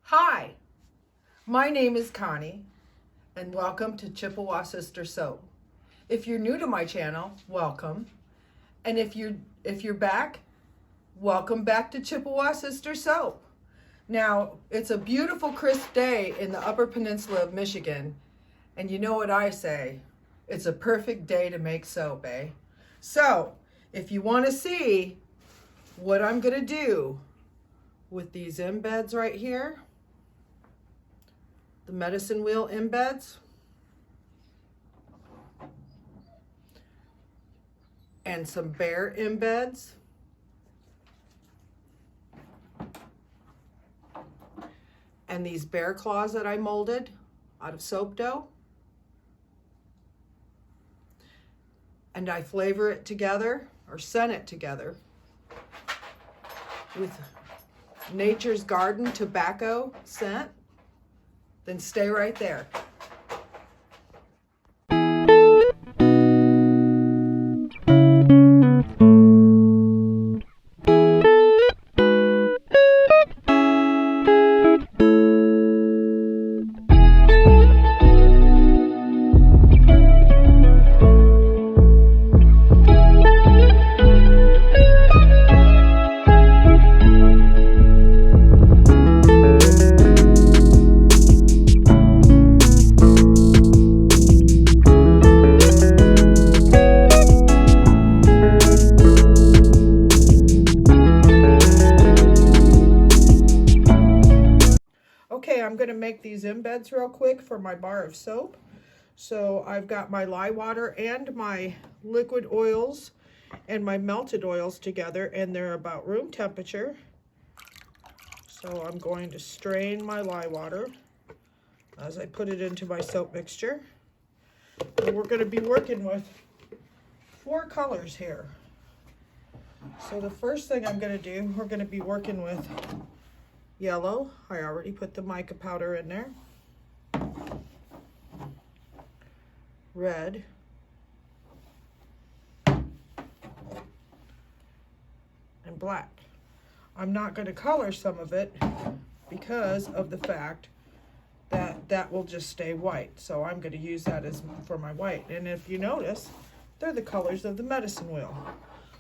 Hi, my name is Connie, and welcome to Chippewasister Soap. If you're new to my channel, welcome. And if you're back, welcome back to Chippewasister Soap. Now, it's a beautiful crisp day in the Upper Peninsula of Michigan, and you know what I say, it's a perfect day to make soap, eh? So, if you want to see what I'm going to do with these embeds right here, the medicine wheel embeds, and some bear embeds, and these bear claws that I molded out of soap dough, and I flavor it together or scent it together with Nature's Garden tobacco scent, then stay right there. Okay, I'm going to make these embeds real quick for my bar of soap. So I've got my lye water and my liquid oils and my melted oils together, and they're about room temperature. So I'm going to strain my lye water as I put it into my soap mixture. And we're going to be working with 4 colors here. So the first thing I'm going to do, we're going to be working with yellow. I already put the mica powder in there. Red. And black. I'm not going to color some of it because of the fact that that will just stay white. So I'm going to use that as for my white. And if you notice, they're the colors of the medicine wheel.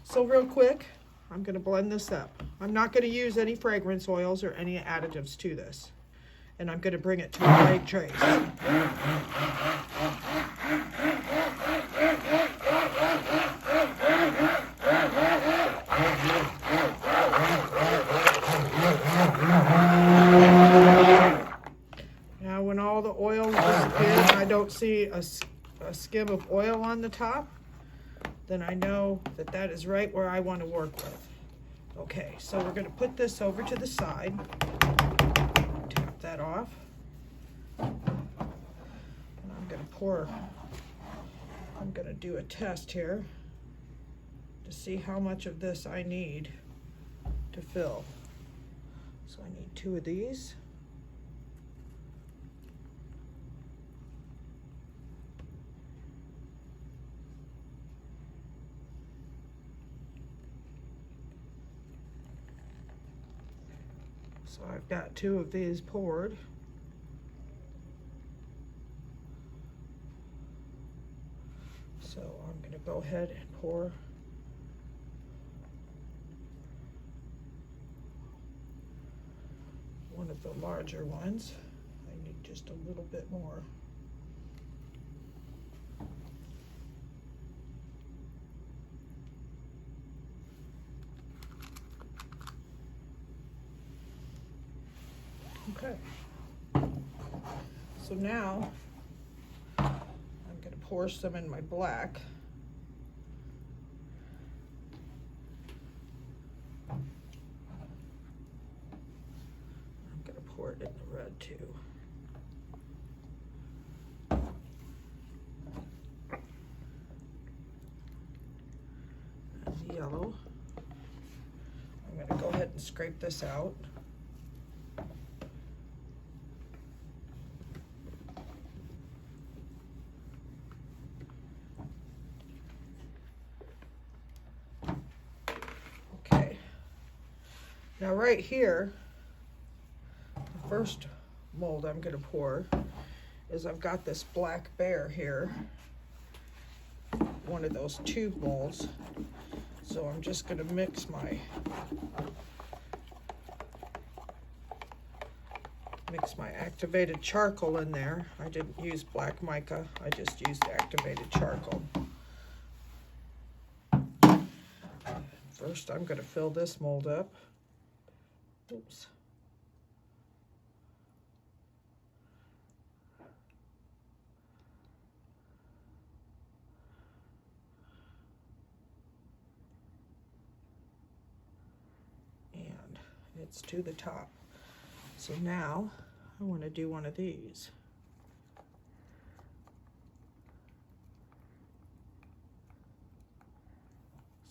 So real quick, I'm going to blend this up. I'm not going to use any fragrance oils or any additives to this. And I'm going to bring it to a white trace. Now when all the oil disappears, I don't see a skim of oil on the top, then I know that that is right where I want to work with. Okay, so we're going to put this over to the side. Tap that off. And I'm going to pour, I'm going to do a test here to see how much of this I need to fill. So I need 2 of these. So I've got 2 of these poured. So I'm going to go ahead and pour one of the larger ones. I need just a little bit more. Okay, so now I'm going to pour some in my black. I'm going to pour it in the red too. And the yellow. I'm going to go ahead and scrape this out. Now right here, first mold I'm going to pour is I've got this black bear here, one of those tube molds. So I'm just going to mix my activated charcoal in there. I didn't use black mica, I just used activated charcoal. First I'm going to fill this mold up. Oops. And it's to the top. So now I want to do one of these.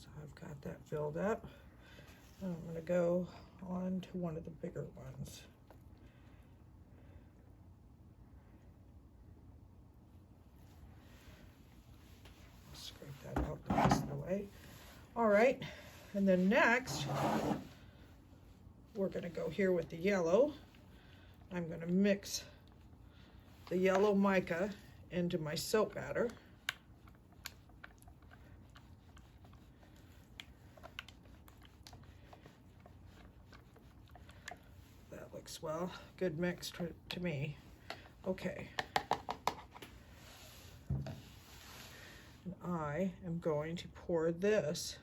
So I've got that filled up. And I'm going to go on to one of the bigger ones. Scrape that out the rest of the way. All right, and then next we're going to go here with the yellow. I'm going to mix the yellow mica into my soap batter. That looks well, good mix to me. Okay. And I am going to pour this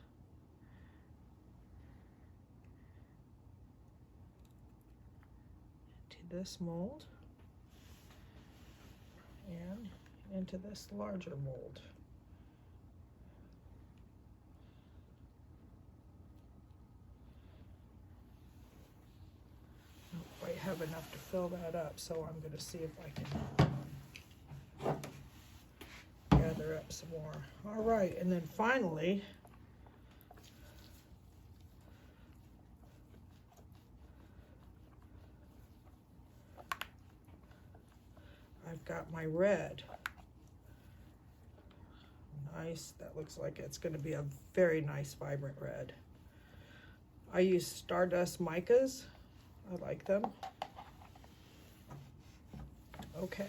this mold and into this larger mold. I don't quite have enough to fill that up, so I'm going to see if I can gather up some more. All right, and then finally, I've got my red. Nice, that looks like it's going to be a very nice vibrant red. I use Stardust micas. I like them. Okay,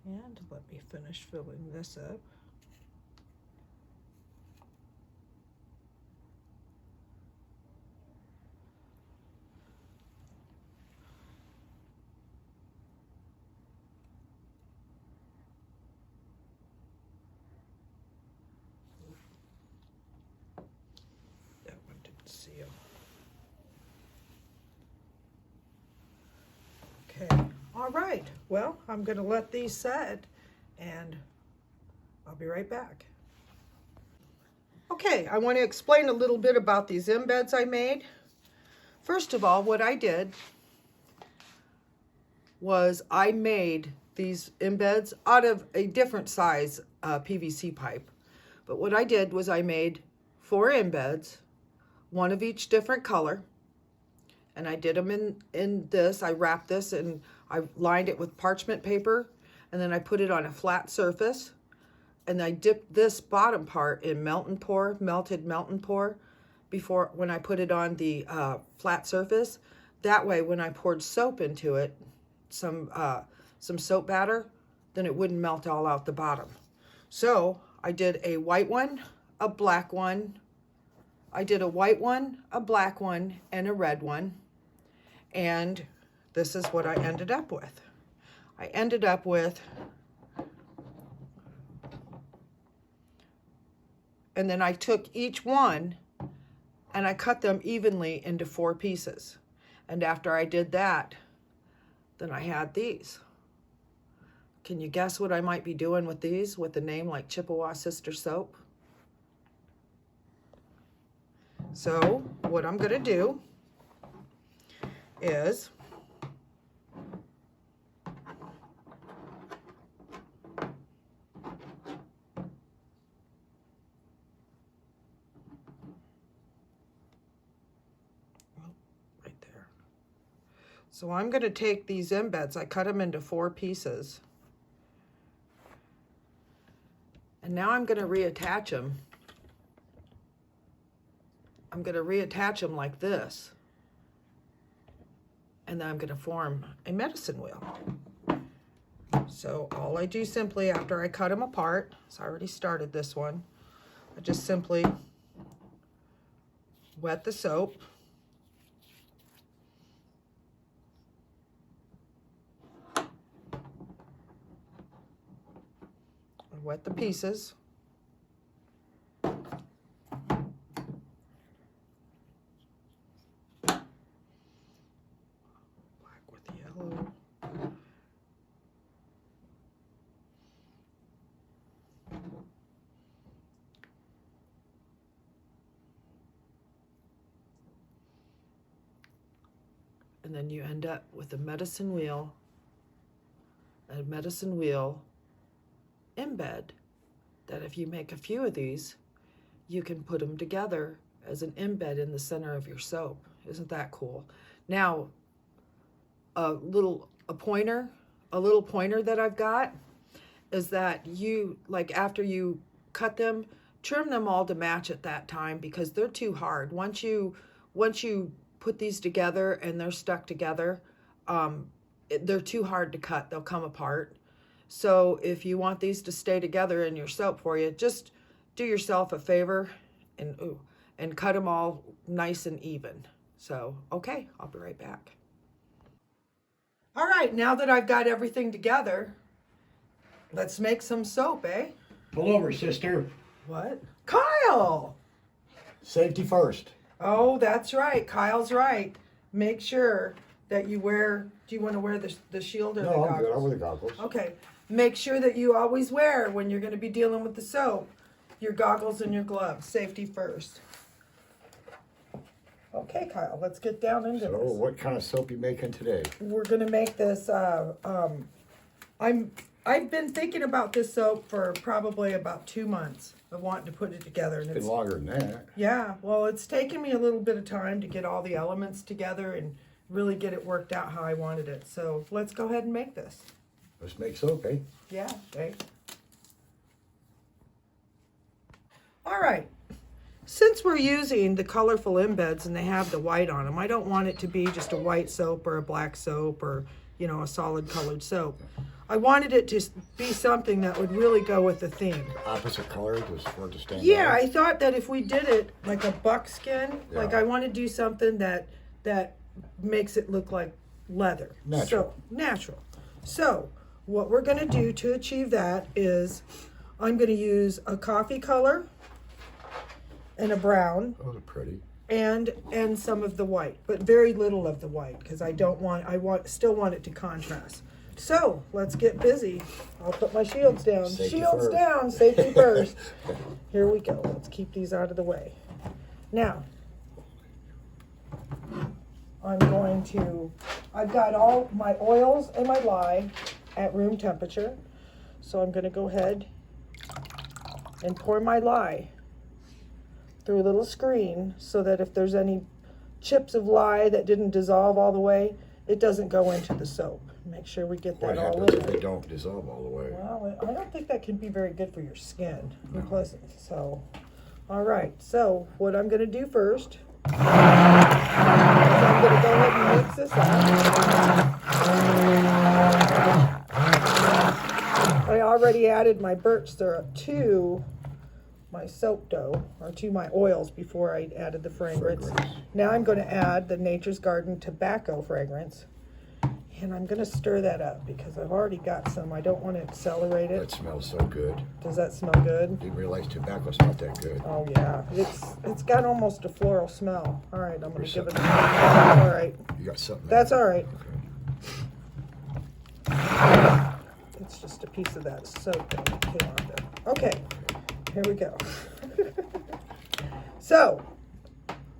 and let me finish filling this up. Seal. Okay, all right. Well, I'm going to let these set and I'll be right back. Okay, I want to explain a little bit about these embeds I made. First of all, what I did was I made these embeds out of a different size PVC pipe. But what I did was I made 4 embeds, one of each different color, and I did them in this. I wrapped this and I lined it with parchment paper, and then I put it on a flat surface, and I dipped this bottom part in melted melt and pour before when I put it on the flat surface. That way when I poured soap into it, some soap batter, then it wouldn't melt all out the bottom. So I did a white one, a black one, I did a white one, a black one, and a red one. And this is what I ended up with. I ended up with, and then I took each one and I cut them evenly into 4 pieces. And after I did that, then I had these. Can you guess what I might be doing with these with a name like Chippewasister soap? So what I'm going to do is right there. So I'm going to take these embeds. I cut them into 4 pieces. And now I'm going to reattach them. I'm going to reattach them like this. and then I'm going to form a medicine wheel. So all I do simply after I cut them apart, so I already started this one, I just simply wet the soap. I wet the pieces. And then you end up with a medicine wheel embed that if you make a few of these, you can put them together as an embed in the center of your soap. Isn't that cool? Now, a little pointer that I've got is that you, like after you cut them, trim them all to match at that time because they're too hard. Once you put these together and they're stuck together, they're too hard to cut. They'll come apart. So if you want these to stay together in your soap for you, just do yourself a favor and cut them all nice and even. So, okay, I'll be right back. All right, now that I've got everything together, let's make some soap, eh? Pull over, sister. What? Kyle! Safety first. Oh, that's right. Kyle's right. Make sure that you wear, do you want to wear the shield or the goggles? No, I'm good. I'll wear the goggles. Okay. Make sure that you always wear, when you're going to be dealing with the soap, your goggles and your gloves. Safety first. Okay, Kyle, let's get down into this. So, what kind of soap you making today? We're going to make this, I've been thinking about this soap for probably about 2 months of wanting to put it together. And It's been longer than that. Yeah, well, it's taken me a little bit of time to get all the elements together and really get it worked out how I wanted it. So let's go ahead and make this. Let's make soap, eh? Yeah, okay. All right. Since we're using the colorful embeds and they have the white on them, I don't want it to be just a white soap or a black soap or, you know, a solid colored soap. I wanted it to be something that would really go with the theme. Opposite color, just for it to stand Yeah, out. I thought that if we did it like a buckskin, like I want to do something that makes it look like leather. Natural. So, natural. So, what we're going to do to achieve that is I'm going to use a coffee color and a brown. Those are pretty. And some of the white, but very little of the white because still want it to contrast. So let's get busy. I'll put my shields down. Safety Shields first. down, safety first. Here we go. Let's keep these out of the way. Now, I've got all my oils and my lye at room temperature. So I'm going to go ahead and pour my lye through a little screen so that if there's any chips of lye that didn't dissolve all the way, it doesn't go into the soap. Make sure we get that all in What happens if there. they don't dissolve all the way? Well, I don't think that can be very good for your skin. Unpleasant. So, all right. So, what I'm going to do first is I'm going to go ahead and mix this up. I already added my birch syrup to my soap dough, or to my oils before I added the fragrance. Now I'm going to add the Nature's Garden tobacco fragrance. And I'm going to stir that up because I've already got some. I don't want to accelerate it. That smells so good. Does that smell good? Didn't realize tobacco smelled that good. Oh yeah, it's got almost a floral smell. All right, I'm going to give it. All right. You got something. That's all right. Okay. It's just a piece of that soap that came on there. Okay, here we go. So,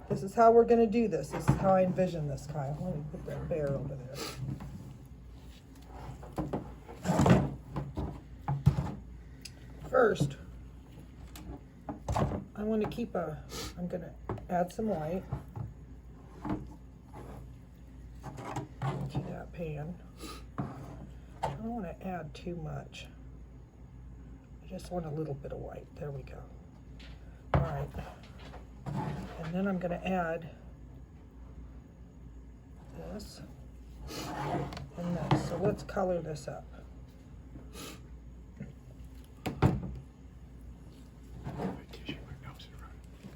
this is how we're going to do this. This is how I envision this, Kyle. Let me put that bear over there. First, I'm going to add some white to that pan. I don't want to add too much. I just want a little bit of white. There we go. All right. And then I'm going to add this. So let's color this up.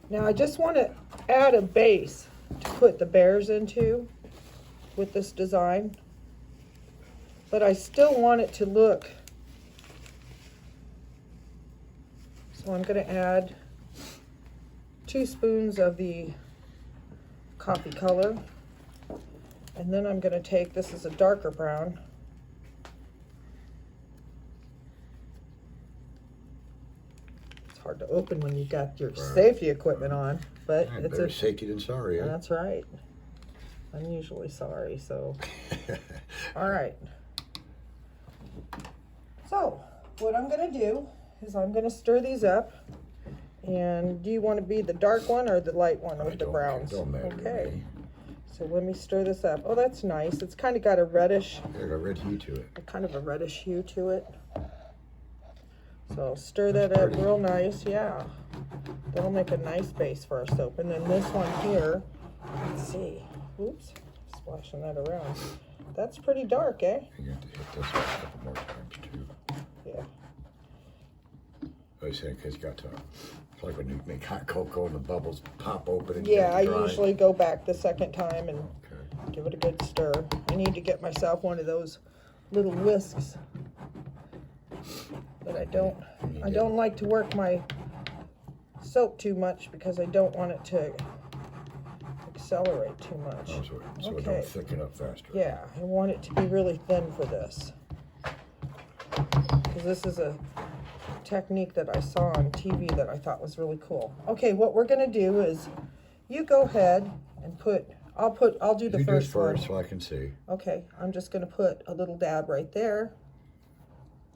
Now I just want to add a base to put the bears into with this design, but I still want it to look, so I'm going to add 2 spoons of the coffee color, and then I'm going to take, this is a darker brown, hard to open when you've got your safety equipment on, but Yeah, it's better safety than sorry. That's right. I'm usually sorry, so. All right. So what I'm gonna do is I'm gonna stir these up. And do you want to be the dark one or the light one with the browns? Don't matter. Okay. So let me stir this up. Oh, that's nice. It's kind of got a reddish. Got a red hue to it. Kind of a reddish hue to it. So stir that up real nice, yeah. That'll make a nice base for our soap. And then this one here, let's see. Oops, splashing that around. That's pretty dark, eh? You have to hit this one a couple more times too. Yeah. I was saying, because you got to, it's like when you make hot cocoa and the bubbles pop open and Yeah, I dry. usually go back the second time and give it a good stir. I need to get myself one of those little whisks. But I don't like to work my soap too much because I don't want it to accelerate too much. Oh, so it don't thicken up faster. Yeah, I want it to be really thin for this. Because this is a technique that I saw on TV that I thought was really cool. Okay, what we're gonna do is you go ahead and I'll do the first one. So I can see. Okay, I'm just gonna put a little dab right there.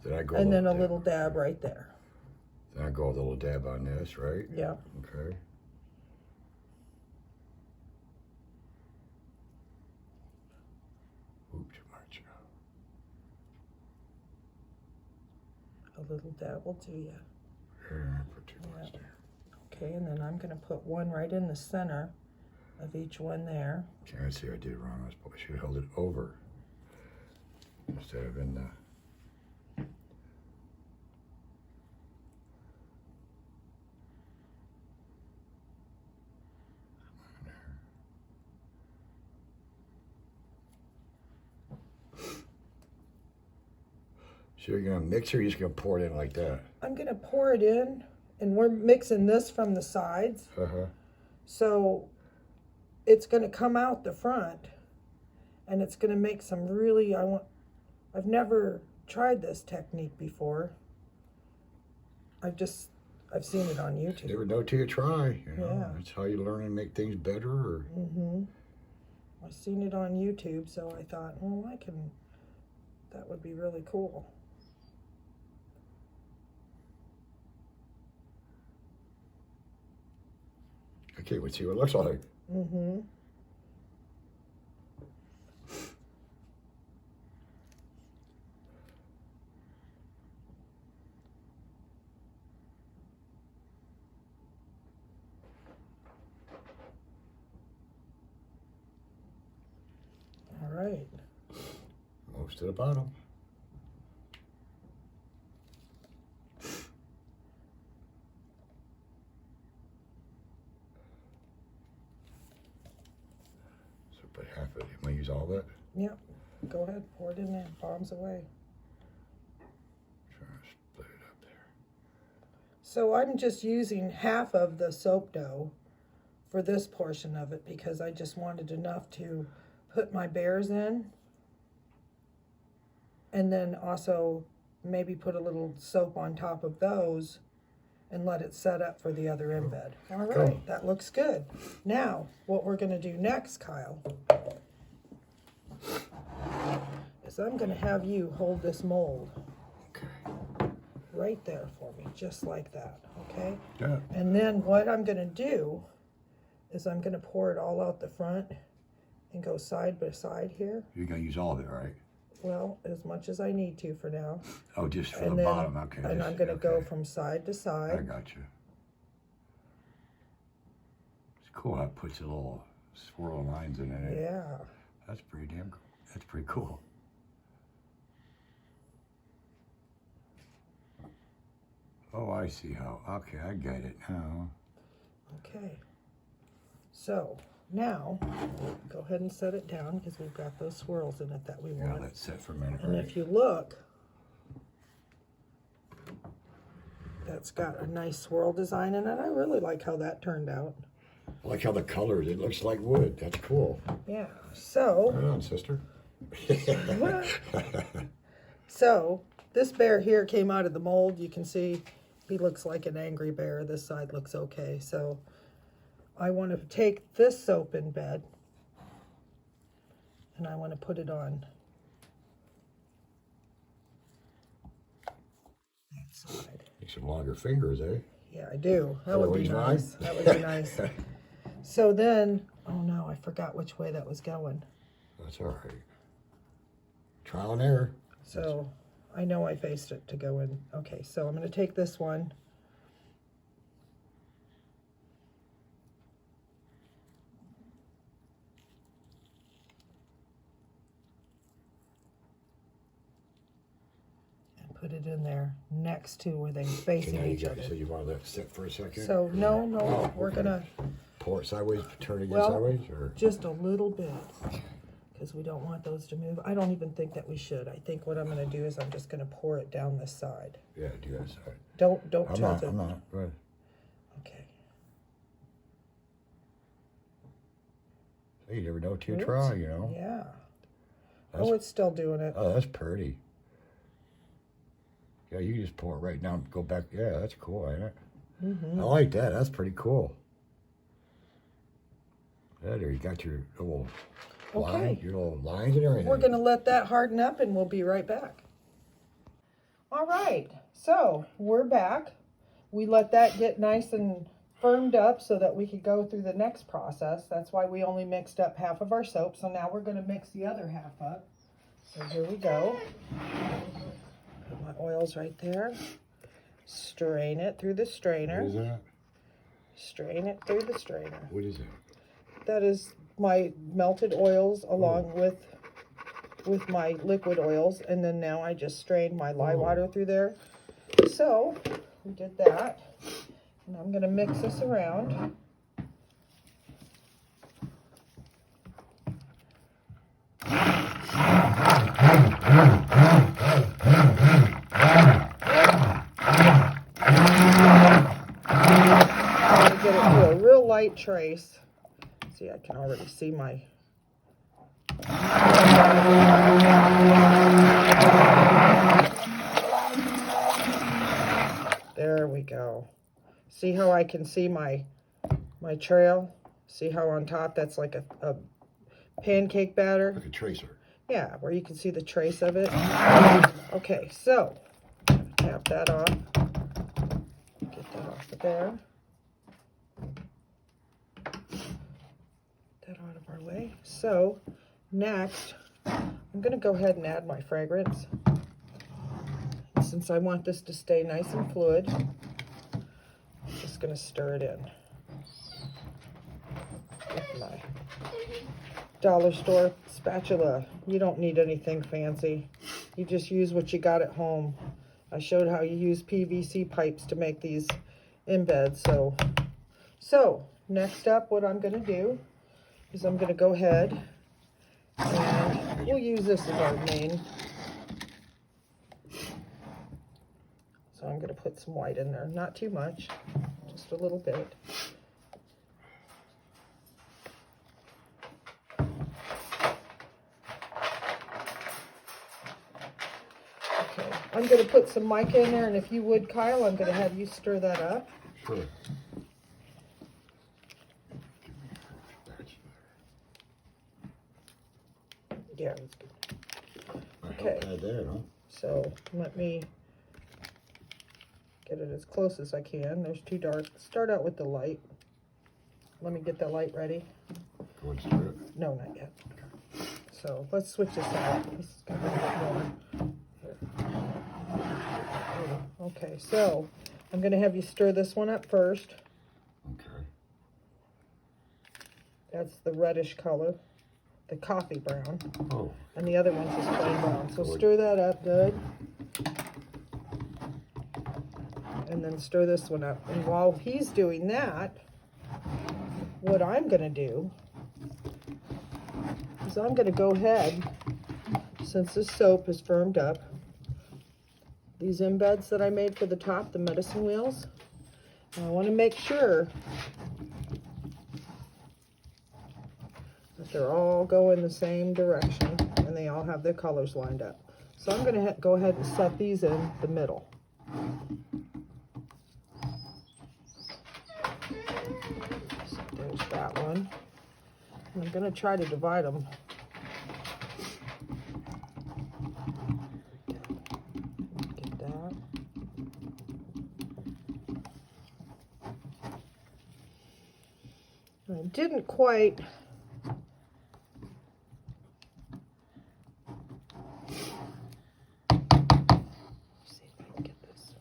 Then I go and then a little dab right there. Then I go a little dab on this, right? Yeah. Okay. Oops, too much. A little dab will do ya. Here, put too much there. Okay, and then I'm gonna put one right in the center of each one there. Okay, I see I did it wrong. I should have held it over instead of in the. So you're gonna mix it, or you're just gonna pour it in like that? I'm gonna pour it in, and we're mixing this from the sides. So it's gonna come out the front, and it's gonna make some really, I've never tried this technique before. I've seen it on YouTube. Never know till you try. You know? Yeah. That's how you learn and make things better. Or... I've seen it on YouTube, so I thought, well, that would be really cool. Okay, let's see what it looks like. All right. Most to the bottom. So put half of it. You want to use all of it? Yep. Go ahead, pour it in there. Bombs away. Try to split it up there. So I'm just using half of the soap dough for this portion of it because I just wanted enough to put my bears in. And then also maybe put a little soap on top of those and let it set up for the other embed. All right, that looks good. Now, what we're gonna do next, Kyle, is I'm gonna have you hold this mold right there for me, just like that, okay? Yeah. And then what I'm gonna do is I'm gonna pour it all out the front and go side by side here. You're going to use all of it, right? Well, as much as I need to for now. Oh, just for And the then, bottom. Okay. And I'm gonna go from side to I side. got you. It's cool how it puts a little swirl lines in it. Yeah. That's pretty damn cool. That's pretty cool. Oh, I see how. Okay, I get it now. Okay. So now, go ahead and set it down because we've got those swirls in it that we Yeah, want. let's set for a minute. And Right? if you look, that's got a nice swirl design in it. I really like how that turned out. I like how the colors, it looks like wood. That's cool. Yeah, so, Right on, sister. so this bear here came out of the mold. You can see he looks like an angry bear. This side looks okay. So I want to take this soap in bed and I want to put it on that side. Need some longer fingers, eh? Yeah, I do. That Oh, would be he's nice. mine? That would be nice. So then, oh no, I forgot which way that was going. That's all right. Trial and error. So I know I faced it to go in. Okay, so I'm going to take this one. And put it in there next to where they're facing Now you each got, other. so you want to let it sit for a second? So no, Oh, we're okay. going to Pour it sideways, turn it again Well, sideways, or? just a little bit because we don't want those to move. I don't even think that we should. I think what I'm going to do is I'm just going to pour it down this side. Yeah, do that side. Don't I'm tilt not, it. I'm not. Go ahead. Okay. Hey, you never know till you Oops. try, you know? Yeah. That's, Oh, it's still doing it. oh, that's pretty. Yeah, you just pour it right down, go back. Yeah, that's cool, ain't it? Mm-hmm. I like that. That's pretty cool. Yeah, there you got your little line, your little lines and everything. We're going to let that harden up and we'll be right back. All right, so we're back. We let that get nice and firmed up so that we could go through the next process. That's why we only mixed up half of our soap. So now we're going to mix the other half up. So here we go. Put my oils right there. Strain it through the strainer. What is that? Strain it through the strainer. What is it? That is my melted oils along with my liquid oils, and then now I just strained my lye water through there. So we did that, and I'm going to mix this around. Get it to a real light trace. See, I can already see my there we go. See how I can see my trail? See how on top that's like a pancake batter? Like a tracer. Yeah, where you can see the trace of it. Okay, so tap that off. Get that off of there. That out of our way. So next, I'm going to go ahead and add my fragrance. And since I want this to stay nice and fluid, I'm just going to stir it in with my dollar store spatula. You don't need anything fancy. You just use what you got at home. I showed how you use PVC pipes to make these embeds. So next up, what I'm going to do is I'm going to go ahead and we'll use this as our main. So I'm going to put some white in there, not too much, just a little bit. Okay, I'm going to put some mica in there, and if you would, Kyle, I'm going to have you stir that up. Sure. Yeah, that's good. Okay. There, huh? So let me get it as close as I can. There's too dark. Start out with the light. Let me get the light ready. Go and stir it. No, not yet. So let's switch this out. This is going to be a bit more. Here. Okay, so I'm going to have you stir this one up first. Okay. That's the reddish color, the coffee brown. Oh. And the other one's just plain brown. So Good. stir that up good. and then stir this one up. And while he's doing that, what I'm gonna do is I'm gonna go ahead, since this soap is firmed up, these embeds that I made for the top, the medicine wheels, I want to make sure that they're all going the same direction and they all have their colors lined up. So I'm going to go ahead and set these in the middle. So there's that one. And I'm going to try to divide them. Get that. I didn't quite see if I can get this.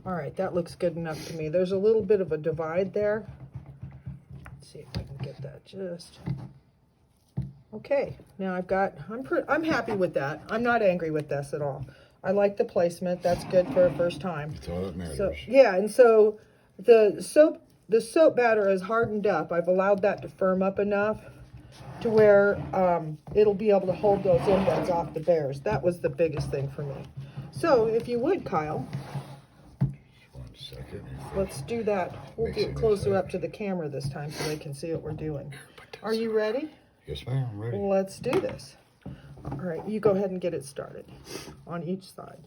All right, that looks good enough to me. There's a little bit of a divide there. Let's see if I can get that just. Okay, now I've got, I'm happy with that. I'm not angry with this at all. I like the placement. That's good for a first time. That's all that matters. So, yeah, and so the soap batter is hardened up. I've allowed that to firm up enough to where it'll be able to hold those embeds off the bears. That was the biggest thing for me. So if you would, Kyle, 1 second. let's do that. We'll get closer up to the camera this time so they can see what we're doing. Are you ready? Yes, ma'am. I'm ready. Let's do this. All right, you go ahead and get it started on each side.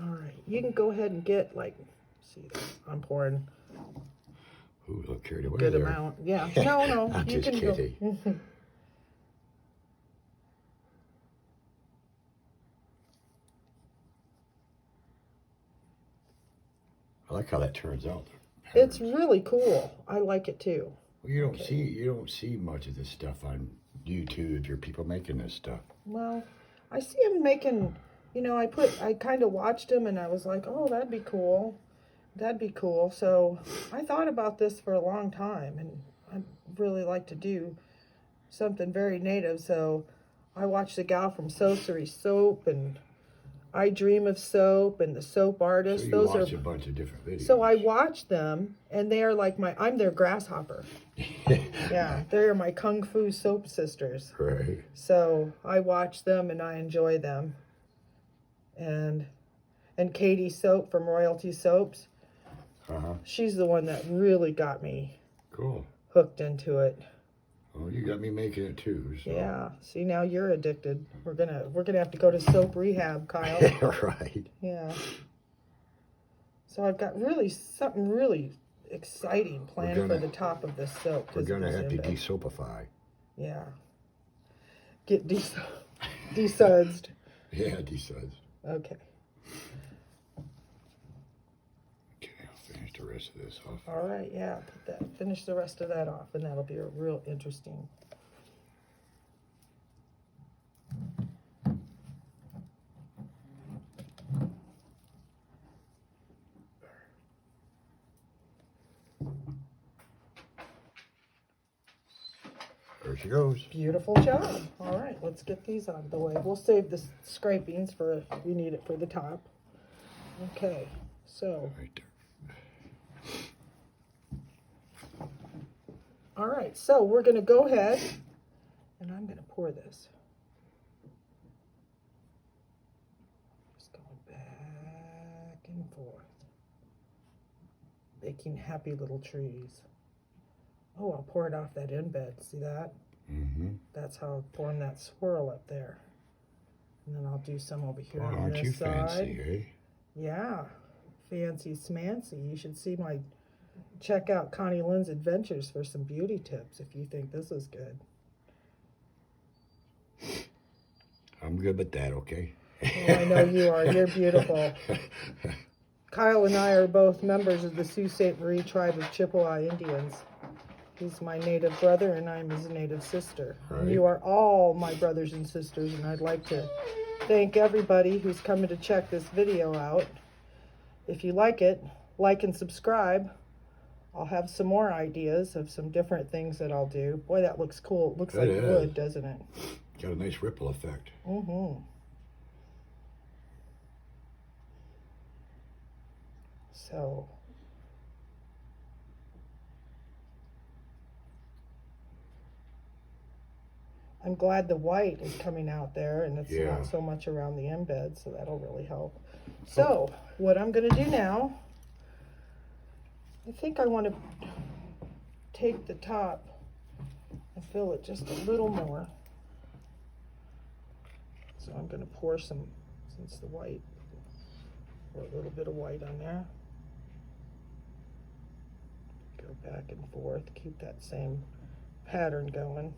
All right, you can go ahead and get like, see, I'm pouring Ooh, look carried away good there. amount. Yeah, no, I'm you just can kidding. go. I like how that turns out. It's really cool. I like it too. Well, you don't see much of this stuff on YouTube. Your people making this stuff. Well, I see them making, you know, I kind of watched them and I was like, oh, that'd be cool. That'd be cool. So I thought about this for a long time and I really like to do something very native. So I watched the gal from Sorcery Soap and I Dream of Soap and the Soap Artist. So you Those watch are a bunch of different videos. So I watch them and they are like I'm their grasshopper. Yeah, they're my Kung Fu soap sisters. Right. So I watch them and I enjoy them. And Katie Soap from Royalty Soaps. She's the one that really got me hooked into it. Well, you got me making it too. So. Yeah. See, now you're addicted. We're gonna have to go to soap rehab, Kyle. Right. Yeah. So I've got something really exciting planned for the top of this soap. We're gonna have to de-soapify. Yeah. Get desudsed. Yeah, desudsed. Okay. Okay, I'll finish the rest of this off. All right, yeah. Finish the rest of that off, and that'll be a real interesting. There she goes. Beautiful job. All right, let's get these out of the way. We'll save the scrapings for if we need it for the top. Okay, so. Right there. All right, so we're going to go ahead, and I'm going to pour this. Just going back and forth. Making happy little trees. Oh, I'll pour it off that embed. See that? Mm-hmm. That's how I'll form that swirl up there. And then I'll do some over here Well, on aren't this you side. fancy, eh? Yeah, fancy smancy. You should see check out Connie Lynn's Adventures for some beauty tips if you think this is good. I'm good with that, okay? Oh, I know you are. You're beautiful. Kyle and I are both members of the Sault Ste. Marie tribe of Chippewa Indians. He's my native brother and I'm his native sister. Right. And you are all my brothers and sisters, and I'd like to thank everybody who's coming to check this video out. If you like it, like and subscribe. I'll have some more ideas of some different things that I'll do. Boy, that looks cool. It looks like wood, doesn't it? Got a nice ripple effect. Mm-hmm. So, I'm glad the white is coming out there and it's not so much around the embed, so that'll really help. So, what I'm going to do now, I think I want to take the top and fill it just a little more. So I'm going to pour some, since the white, pour a little bit of white on there. Go back and forth, keep that same pattern going.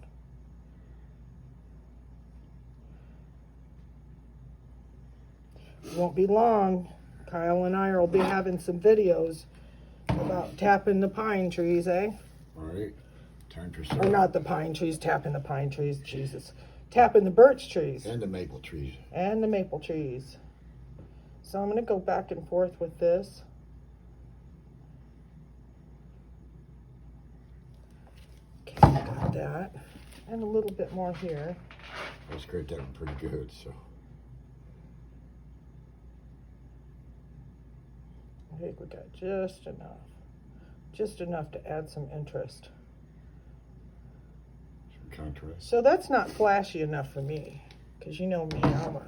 It won't be long. Kyle and I will be having some videos about tapping the pine trees, eh? All right. Time for Or not the pine trees, tapping the pine trees, Jesus. Tapping the birch trees. And the maple trees. And the maple trees. So I'm going to go back and forth with this. Okay, got that. And a little bit more here. I scraped that one pretty good, so. I think we got just enough. Just enough to add some interest. Some contrast. So that's not flashy enough for me. Because you know me, I'm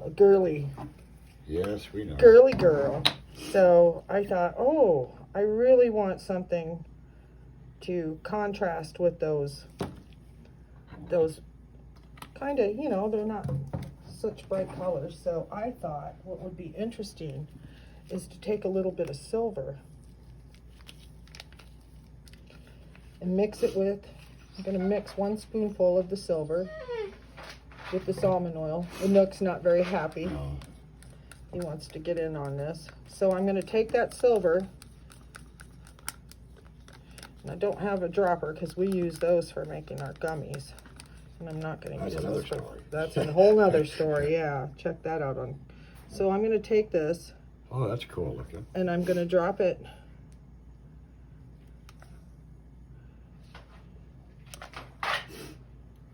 a girly. Yes, we know. Girly girl. So I thought, oh, I really want something to contrast with those kind of, you know, they're not such bright colors. So I thought what would be interesting is to take a little bit of silver and mix it with, I'm going to mix 1 spoonful of the silver with this almond oil. The Nook's not very happy. No. He wants to get in on this. So I'm going to take that silver, and I don't have a dropper because we use those for making our gummies. And I'm not going to use those for, that's a whole nother story, yeah. Check that out on. So I'm going to take this. Oh, that's cool looking. And I'm going to drop it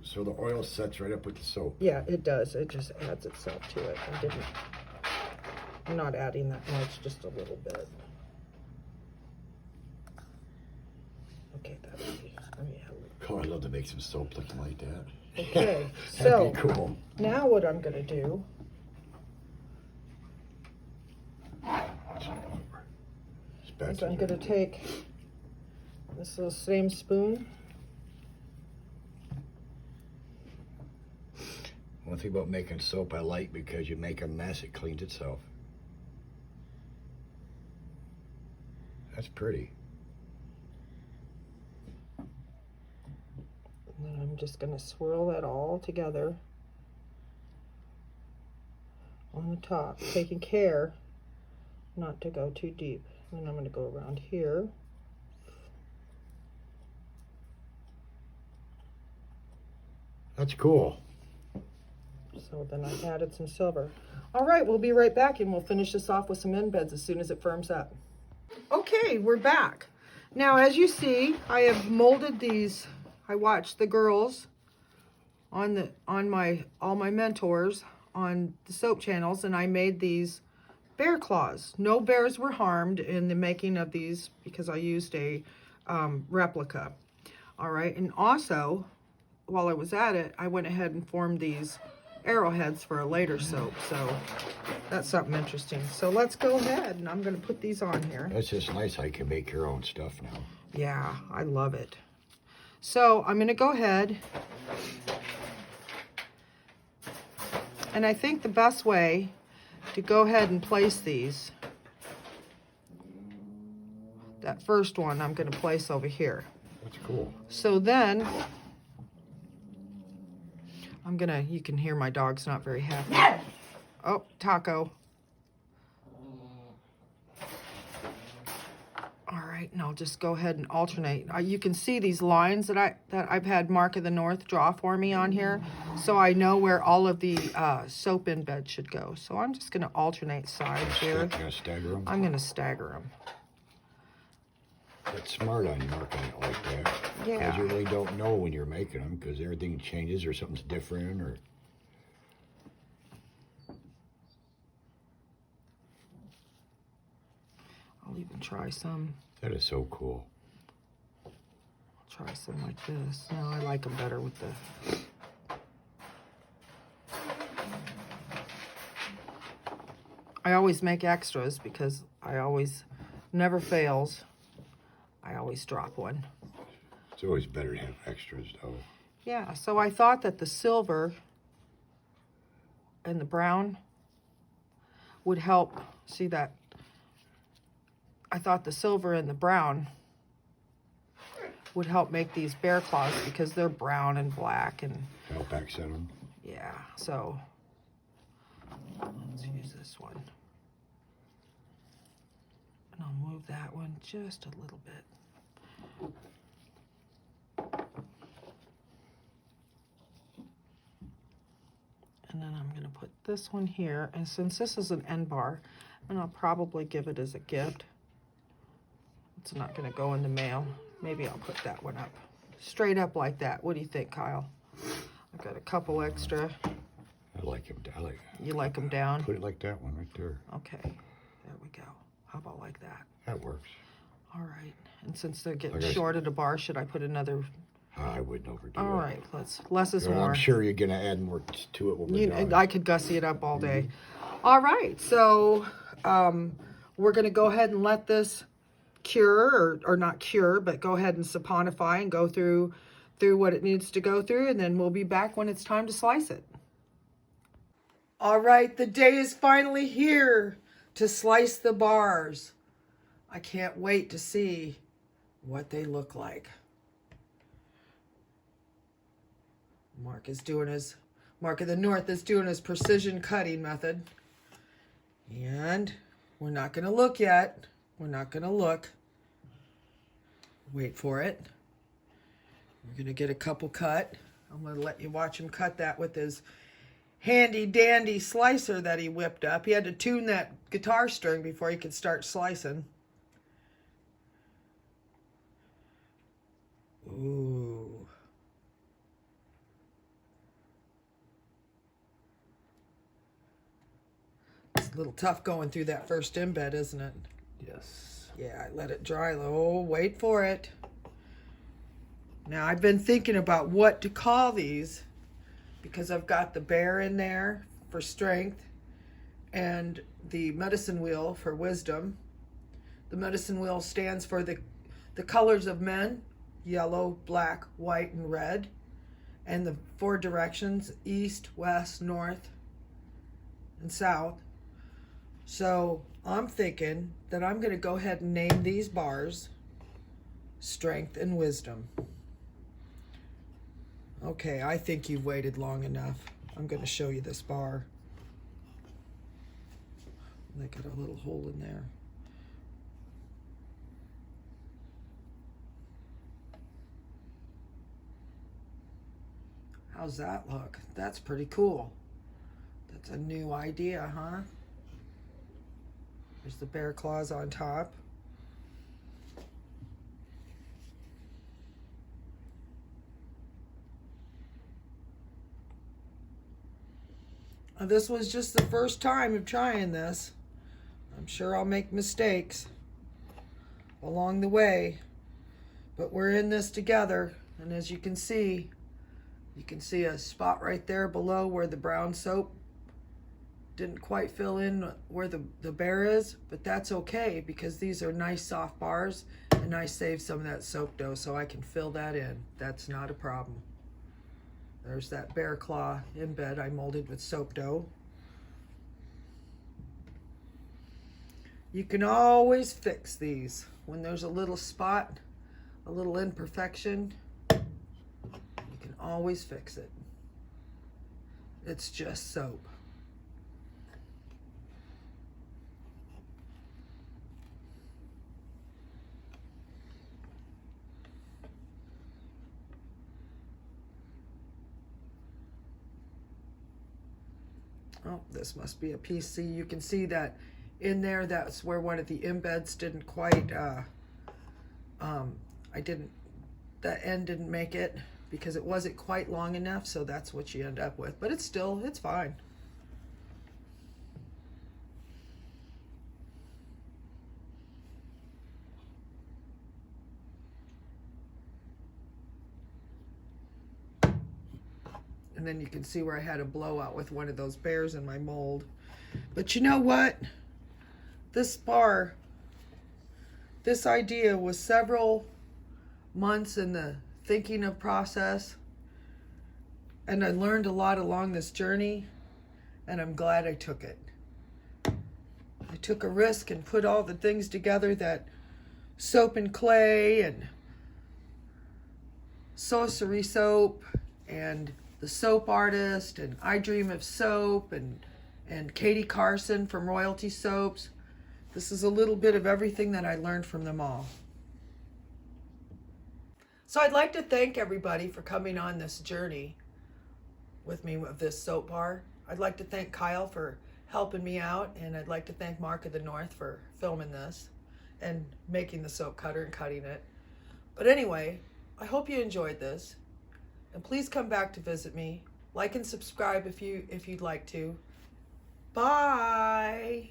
so the oil sets right up with the soap. Yeah, it does. It just adds itself to it. I'm not adding that much, just a little bit. Okay, that'll be, Oh, I love to make some soap looking like that. Okay, That'd so be cool. Now what I'm going to do is I'm going to take this little same spoon. One thing about making soap I like, because you make a mess, it cleans itself. That's pretty. And then I'm just going to swirl that all together on the top, taking care not to go too deep. And then I'm going to go around here. That's cool. So then I added some silver. All right, we'll be right back and we'll finish this off with some embeds as soon as it firms up. Okay, we're back. Now, as you see, I have molded these. I watched the girls on all my mentors on the soap channels, and I made these bear claws. No bears were harmed in the making of these because I used a replica. All right, and also, while I was at it, I went ahead and formed these arrowheads for a later soap, so that's something interesting. So let's go ahead, and I'm going to put these on here. That's just nice how you can make your own stuff now. Yeah, I love it. So I'm going to go ahead, and I think the best way to go ahead and place these, that first one I'm going to place over here. That's cool. So then I'm gonna, you can hear my dog's not very happy. Oh, Taco. All right. right, and I'll just go ahead and alternate. You can see these lines that I've had Mark of the North draw for me on here, so I know where all of the soap embed should go. So I'm just going to alternate sides here. You're gonna stagger them? I'm going to stagger them. That's smart on you marking it like that. Yeah. Because you really don't know when you're making them, because everything changes or something's different, or... I'll even try some. That is so cool. I'll try some like this. No, I like them better with the... I always make extras because I always, never fails, I always drop one. It's always better to have extras, though. Yeah, so I thought that the silver and the brown would help. See that? I thought the silver and the brown would help make these bear claws because they're brown and black and... Help accent them. Yeah, so let's use this one. And I'll move that one just a little bit. And then I'm going to put this one here. And since this is an end bar, and I'll probably give it as a gift. It's not going to go in the mail. Maybe I'll put that one up. Straight up like that. What do you think, Kyle? I've got a couple extra. I like them. You like them down? Put it like that one right there. Okay. There we go. How about like that? That works. All right. And since they're getting Okay. short at a bar, should I put another... I wouldn't overdo it. All right, less is more. I'm sure you're going to add more to it when we're done. I could gussy it up all day. All right, so we're going to go ahead and let this cure, or not cure, but go ahead and saponify and go through what it needs to go through, and then we'll be back when it's time to slice it. All right, the day is finally here to slice the bars. I can't wait to see what they look like. Mark of the North is doing his precision cutting method. And we're not going to look yet. We're not going to look. Wait for it. We're going to get a couple cut. I'm going to let you watch him cut that with his handy dandy slicer that he whipped up. He had to tune that guitar string before he could start slicing. Ooh. It's a little tough going through that first embed, isn't it? Yes. Yeah, I let it dry. Oh, wait for it. Now, I've been thinking about what to call these because I've got the bear in there for strength and the medicine wheel for wisdom. The medicine wheel stands for the colors of men, yellow, black, white, and red. And the 4 directions, east, west, north, and south. So I'm thinking that I'm going to go ahead and name these bars Strength and Wisdom. Okay, I think you've waited long enough. I'm going to show you this bar. They got a little hole in there. How's that look? That's pretty cool. That's a new idea, huh? There's the bear claws on top. This was just the first time of trying this. I'm sure I'll make mistakes along the way, but we're in this together. And as you can see a spot right there below where the brown soap didn't quite fill in where the bear is, but that's okay because these are nice soft bars and I saved some of that soap dough so I can fill that in. That's not a problem. There's that bear claw embed I molded with soap dough. You can always fix these. When there's a little spot, a little imperfection, you can always fix it. It's just soap. Oh, this must be a PC. You can see that in there, that's where one of the embeds didn't quite, that end didn't make it because it wasn't quite long enough, so that's what you end up with. But it's fine. And then you can see where I had a blowout with one of those bears in my mold. But you know what? This bar, this idea was several months in the thinking of process. And I learned a lot along this journey. And I'm glad I took it. I took a risk and put all the things together that soap and clay and Sorcery soap and the soap artist and I Dream of Soap and Katie Carson from Royalty Soaps. This is a little bit of everything that I learned from them all. So I'd like to thank everybody for coming on this journey with me with this soap bar. I'd like to thank Kyle for helping me out, and I'd like to thank Mark of the North for filming this and making the soap cutter and cutting it. But anyway, I hope you enjoyed this. And please come back to visit me. Like and subscribe if you'd like to. Bye.